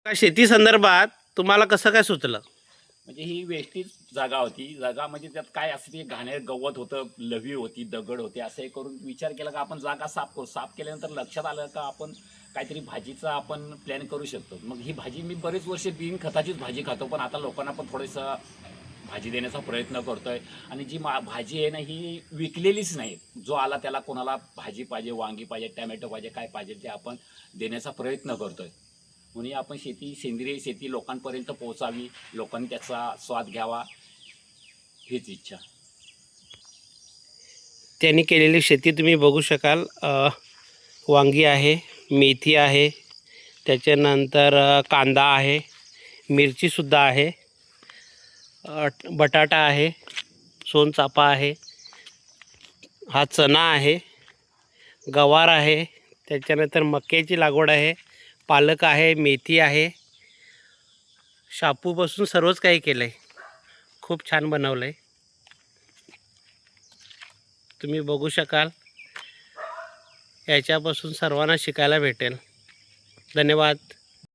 का शेती संदर्भात तुम्हाला कसं काय सुचलं? म्हणजे ही वेस्टीज जागा होती. जागा म्हणजे त्यात काय असं ते घाणेर गवत होतं, लवी होती, दगड होते. असं हे करून विचार केला का आपण जागा साफ करू. साफ केल्यानंतर लक्षात आलं का आपण काहीतरी भाजीचा आपण प्लॅन करू शकतो. मग ही भाजी मी बरेच वर्ष बिनखताचीच भाजी खातो. पण आता लोकांना पण थोडंसं भाजी देण्याचा प्रयत्न करतोय. आणि जी भाजी आहे ना, ही विकलेलीच नाही. जो आला त्याला कोणाला भाजी पाहिजे, वांगी पाहिजे, टोमॅटो पाहिजे, काय पाहिजे ते आपण देण्याचा प्रयत्न करतोय. म्हणून आपण सेंद्रिय शेती लोकांपर्यंत पोहोचावी, लोकांनी त्याचा स्वाद घ्यावा, हीच इच्छा. त्यांनी केलेली शेती तुम्ही बघू शकाल. वांगी आहे, मेथी आहे, त्याच्यानंतर कांदा आहे, मिरचीसुद्धा आहे, बटाटा आहे, सोनचाफा आहे, हा चणा आहे, गवार आहे, त्याच्यानंतर मक्याची लागवड आहे, पालक आहे, मेथी आहे, शापूपासून सर्वच काही केलं आहे. खूप छान बनवलं आहे. तुम्ही बघू शकाल. याच्यापासून सर्वांना शिकायला भेटेल. धन्यवाद.